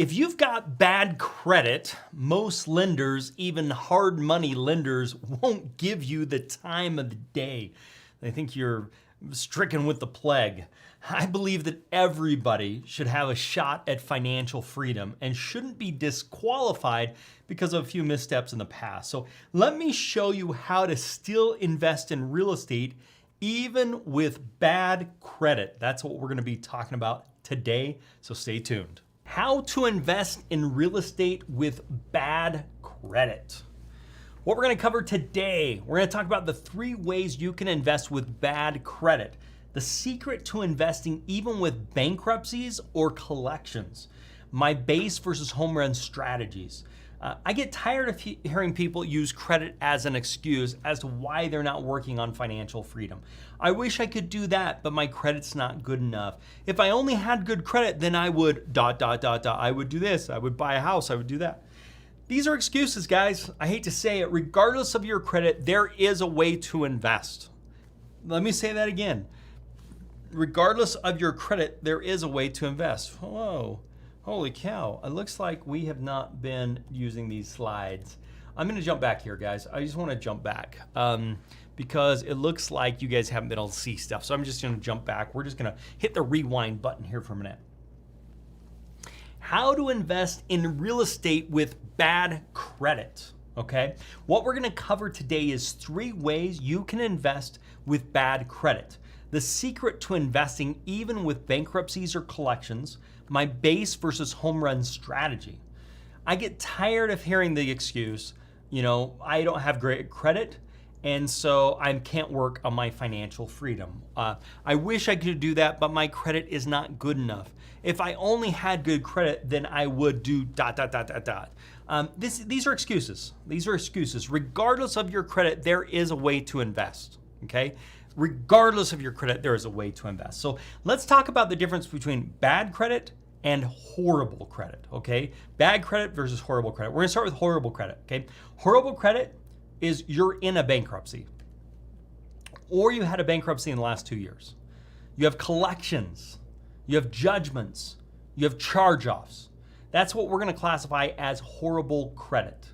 If you've got bad credit, most lenders, even hard money lenders, won't give you the time of the day. They think you're stricken with the plague. I believe that everybody should have a shot at financial freedom and shouldn't be disqualified because of a few missteps in the past. So let me show you how to still invest in real estate even with bad credit. That's what we're going to be talking about today, so stay tuned. How to invest in real estate with bad credit. What we're going to cover today, we're going to talk about the 3 ways you can invest with bad credit. The secret to investing even with bankruptcies or collections. My base versus home run strategies. I get tired of hearing people use credit as an excuse as to why they're not working on financial freedom. I wish I could do that, but my credit's not good enough. If I only had good credit, then I would ... I would do this, I would buy a house, I would do that. These are excuses, guys. I hate to say it. Regardless of your credit, there is a way to invest. Let me say that again. Regardless of your credit, there is a way to invest. Whoa. Holy cow, it looks like we have not been using these slides. I'm gonna jump back here, guys. I just wanna jump back because it looks like you guys haven't been able to see stuff. So I'm just gonna jump back. We're just gonna hit the rewind button here for a minute. How to invest in real estate with bad credit, okay? What we're gonna cover today is 3 ways you can invest with bad credit. The secret to investing even with bankruptcies or collections, my base versus home run strategy. I get tired of hearing the excuse, I don't have great credit, and so I can't work on my financial freedom. I wish I could do that, but my credit is not good enough. If I only had good credit, then I would do ... These are excuses. These are excuses. Regardless of your credit, there is a way to invest, okay? Regardless of your credit, there is a way to invest. So let's talk about the difference between bad credit and horrible credit, okay? Bad credit versus horrible credit. We're gonna start with horrible credit, okay? Horrible credit is you're in a bankruptcy or you had a bankruptcy in the last 2 years. You have collections, you have judgments, you have charge-offs. That's what we're gonna classify as horrible credit.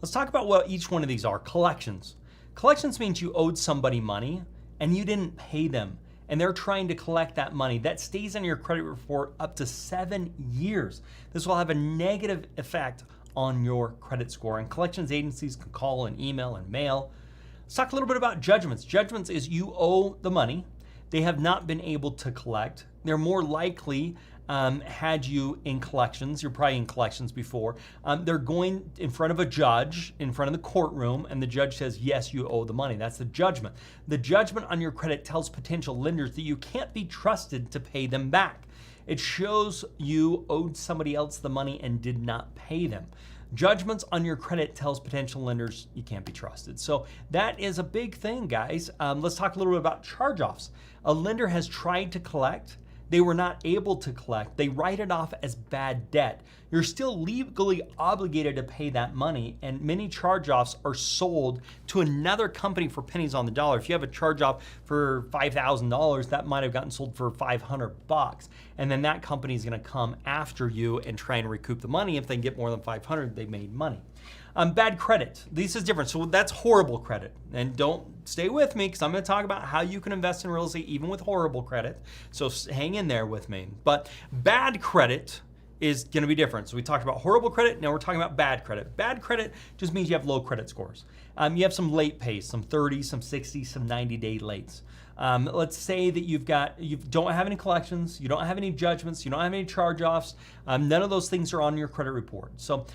Let's talk about what each one of these are. Collections. Collections means you owed somebody money and you didn't pay them, and they're trying to collect that money. That stays on your credit report up to 7 years. This will have a negative effect on your credit score, and collections agencies can call and email and mail. Let's talk a little bit about judgments. Judgments is you owe the money. They have not been able to collect. They're more likely had you in collections. You're probably in collections before. They're going in front of a judge, in front of the courtroom, and the judge says, yes, you owe the money. That's the judgment. The judgment on your credit tells potential lenders that you can't be trusted to pay them back. It shows you owed somebody else the money and did not pay them. Judgments on your credit tells potential lenders you can't be trusted. So that is a big thing, guys. Let's talk a little bit about charge-offs. A lender has tried to collect. They were not able to collect. They write it off as bad debt. You're still legally obligated to pay that money, and many charge-offs are sold to another company for pennies on the dollar. If you have a charge-off for $5,000, that might have gotten sold for $500, and then that company is gonna come after you and try and recoup the money. If they can get more than $500, they made money. Bad credit, this is different. So that's horrible credit. And don't stay with me because I'm gonna talk about how you can invest in real estate even with horrible credit. So hang in there with me. But bad credit is gonna be different. So we talked about horrible credit, now we're talking about bad credit. Bad credit just means you have low credit scores. You have some late pays, some 30, some 60, some 90-day lates. Let's say that you don't have any collections, you don't have any judgments, you don't have any charge-offs. None of those things are on your credit report. So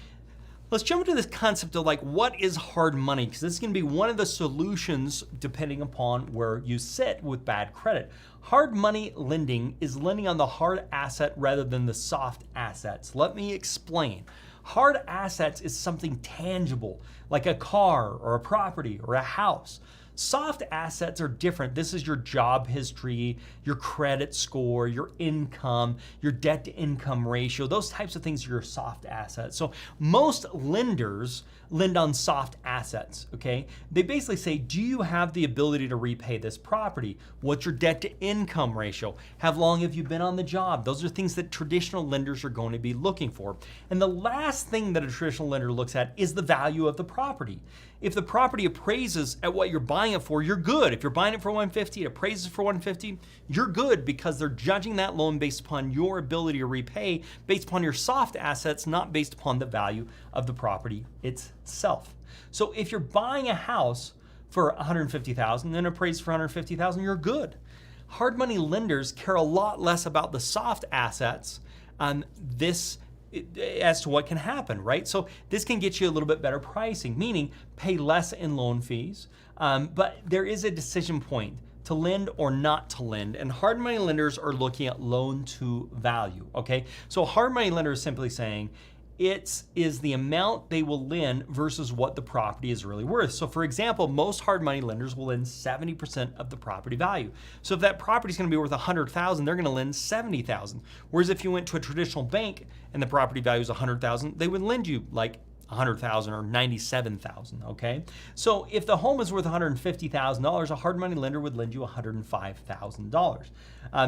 let's jump into this concept of what is hard money, because this is gonna be one of the solutions depending upon where you sit with bad credit. Hard money lending is lending on the hard asset rather than the soft assets. Let me explain. Hard assets is something tangible, like a car or a property or a house. Soft assets are different. This is your job history, your credit score, your income, your debt to income ratio. Those types of things are your soft assets. So most lenders lend on soft assets, okay? They basically say, do you have the ability to repay this property? What's your debt to income ratio? How long have you been on the job? Those are things that traditional lenders are going to be looking for. And the last thing that a traditional lender looks at is the value of the property. If the property appraises at what you're buying it for, you're good. If you're buying it for 150, it appraises for 150, you're good, because they're judging that loan based upon your ability to repay, based upon your soft assets, not based upon the value of the property itself. So if you're buying a house for $150,000 and then appraised for $150,000, you're good. Hard money lenders care a lot less about the soft assets as to what can happen, right? So this can get you a little bit better pricing, meaning pay less in loan fees, but there is a decision point to lend or not to lend, and hard money lenders are looking at loan to value, okay? So a hard money lender is simply saying, it is the amount they will lend versus what the property is really worth. So for example, most hard money lenders will lend 70% of the property value. So if that property is going to be worth $100,000, they're going to lend $70,000. Whereas if you went to a traditional bank and the property value is $100,000, they would lend you like $100,000 or $97,000, okay? So if the home is worth $150,000, a hard money lender would lend you $105,000.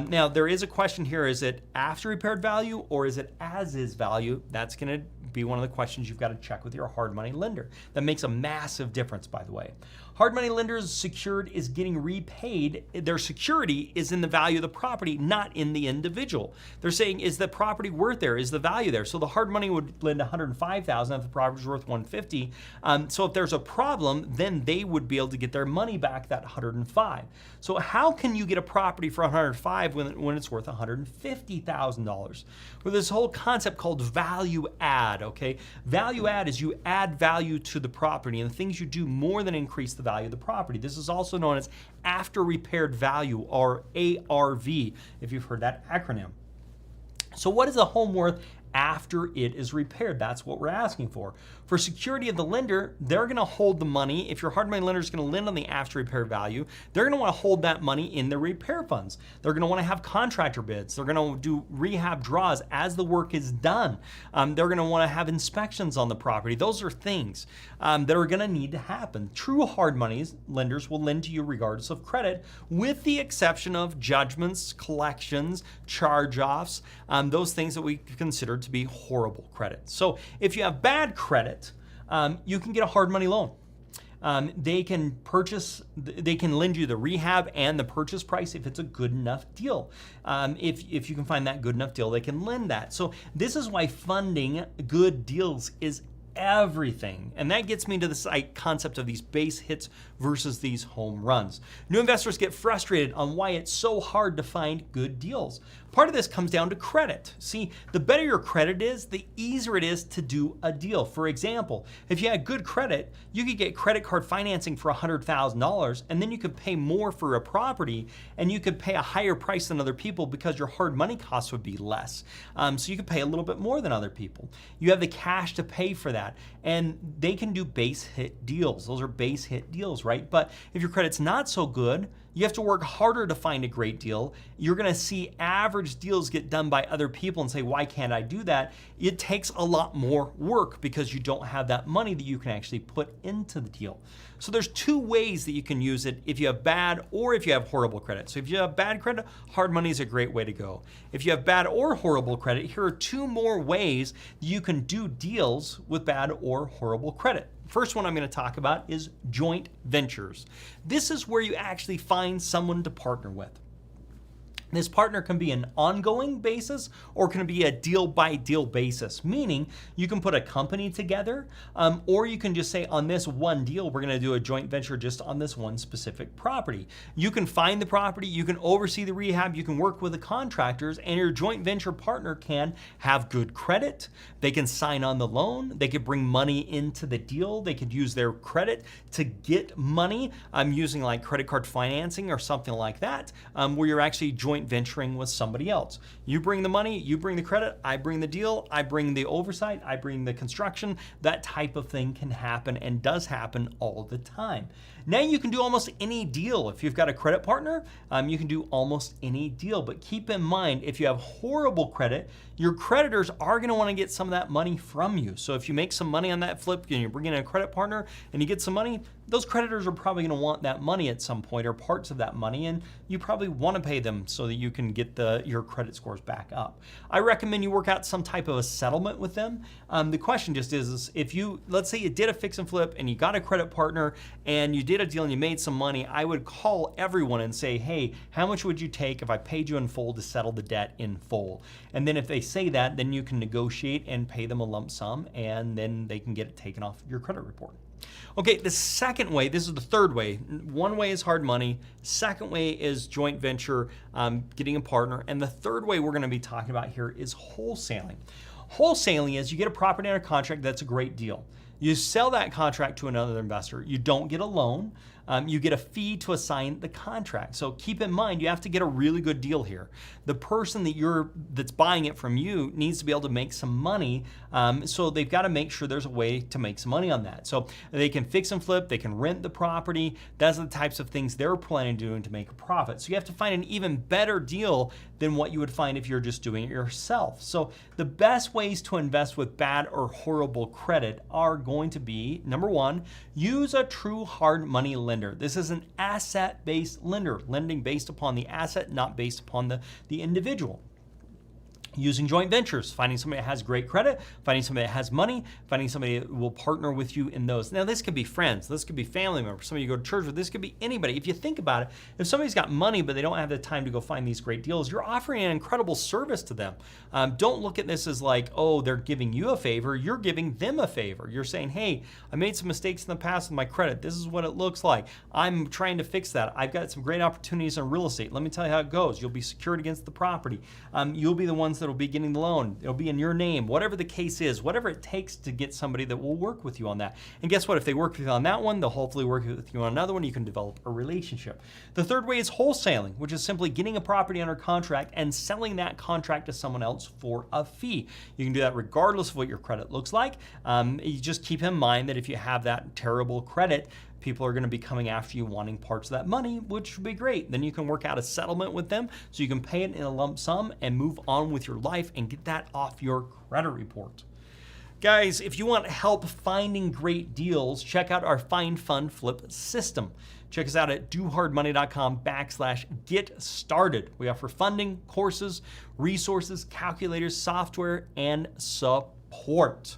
Now there is a question here, is it after repaired value or is it as is value? That's gonna be one of the questions you've got to check with your hard money lender. That makes a massive difference, by the way. Hard money lenders secured is getting repaid. Their security is in the value of the property, not in the individual. They're saying, is the property worth there? Is the value there? So the hard money would lend $105,000 if the property is worth $150,000. So if there's a problem, then they would be able to get their money back, that $105,000. So how can you get a property for $105,000 when it's worth $150,000? Well, this whole concept called value add, okay? Value add is you add value to the property, and the things you do more than increase the value of the property. This is also known as after repaired value, or ARV, if you've heard that acronym. So what is a home worth after it is repaired? That's what we're asking for. For security of the lender, they're going to hold the money. If your hard money lender is going to lend on the after repair value, they're going to want to hold that money in their repair funds. They're going to want to have contractor bids. They're going to do rehab draws as the work is done. They're going to want to have inspections on the property. Those are things that are going to need to happen. True hard money lenders will lend to you regardless of credit, with the exception of judgments, collections, charge-offs, those things that we consider to be horrible credit. So if you have bad credit, you can get a hard money loan. They can lend you the rehab and the purchase price if it's a good enough deal. If you can find that good enough deal, they can lend that. So this is why funding good deals is everything. And that gets me to the concept of these base hits versus these home runs. New investors get frustrated on why it's so hard to find good deals. Part of this comes down to credit. See, the better your credit is, the easier it is to do a deal. For example, if you had good credit, you could get credit card financing for $100,000, and then you could pay more for a property, and you could pay a higher price than other people because your hard money costs would be less. So you could pay a little bit more than other people. You have the cash to pay for that, and they can do base hit deals. Those are base hit deals, right? But if your credit's not so good, you have to work harder to find a great deal. You're going to see average deals get done by other people and say, why can't I do that? It takes a lot more work because you don't have that money that you can actually put into the deal. So there's two ways that you can use it if you have bad or if you have horrible credit. So if you have bad credit, hard money is a great way to go. If you have bad or horrible credit, here are two more ways that you can do deals with bad or horrible credit. First one I'm going to talk about is joint ventures. This is where you actually find someone to partner with. This partner can be an ongoing basis or can be a deal-by-deal basis, meaning you can put a company together or you can just say on this one deal, we're going to do a joint venture just on this one specific property. You can find the property, you can oversee the rehab, you can work with the contractors, and your joint venture partner can have good credit. They can sign on the loan. They could bring money into the deal. They could use their credit to get money using like credit card financing or something like that, where you're actually joint joint venturing with somebody else. You bring the money, you bring the credit, I bring the deal, I bring the oversight, I bring the construction. That type of thing can happen and does happen all the time. Now you can do almost any deal. If you've got a credit partner, you can do almost any deal. But keep in mind, if you have horrible credit, your creditors are going to want to get some of that money from you. So if you make some money on that flip and you bring in a credit partner and you get some money, those creditors are probably going to want that money at some point or parts of that money, and you probably want to pay them so that you can get your credit scores back up. I recommend you work out some type of a settlement with them. The question just is if you, let's say you did a fix and flip and you got a credit partner and you did a deal and you made some money, I would call everyone and say, hey, how much would you take if I paid you in full to settle the debt in full? And then if they say that, then you can negotiate and pay them a lump sum, and then they can get it taken off your credit report. Okay, the second way, this is the third way. One way is hard money. Second way is joint venture, getting a partner. And the third way we're going to be talking about here is wholesaling. Wholesaling is you get a property under contract, that's a great deal. You sell that contract to another investor. You don't get a loan. You get a fee to assign the contract. So keep in mind, you have to get a really good deal here. The person that's buying it from you needs to be able to make some money. So they've got to make sure there's a way to make some money on that. So they can fix and flip, they can rent the property. Those are the types of things they're planning on doing to make a profit. So you have to find an even better deal than what you would find if you're just doing it yourself. So the best ways to invest with bad or horrible credit are going to be, number one, use a true hard money lender. This is an asset-based lender, lending based upon the asset, not based upon the individual. Using joint ventures, finding somebody that has great credit, finding somebody that has money, finding somebody that will partner with you in those. Now, this could be friends, this could be family members, somebody you go to church with, this could be anybody. If you think about it, if somebody's got money but they don't have the time to go find these great deals, you're offering an incredible service to them. Don't look at this as like, oh, they're giving you a favor, you're giving them a favor. You're saying, hey, I made some mistakes in the past with my credit. This is what it looks like. I'm trying to fix that. I've got some great opportunities in real estate. Let me tell you how it goes. You'll be secured against the property. You'll be the ones that will be getting the loan. It'll be in your name, whatever the case is, whatever it takes to get somebody that will work with you on that. And guess what? If they work with you on that one, they'll hopefully work with you on another one. You can develop a relationship. The third way is wholesaling, which is simply getting a property under contract and selling that contract to someone else for a fee. You can do that regardless of what your credit looks like. You just keep in mind that if you have that terrible credit, people are going to be coming after you wanting parts of that money, which would be great. Then you can work out a settlement with them so you can pay it in a lump sum and move on with your life and get that off your credit report. Guys, if you want help finding great deals, check out our Find Fund Flip system. Check us out at DoHardMoney.com/get started. We offer funding, courses, resources, calculators, software, and support.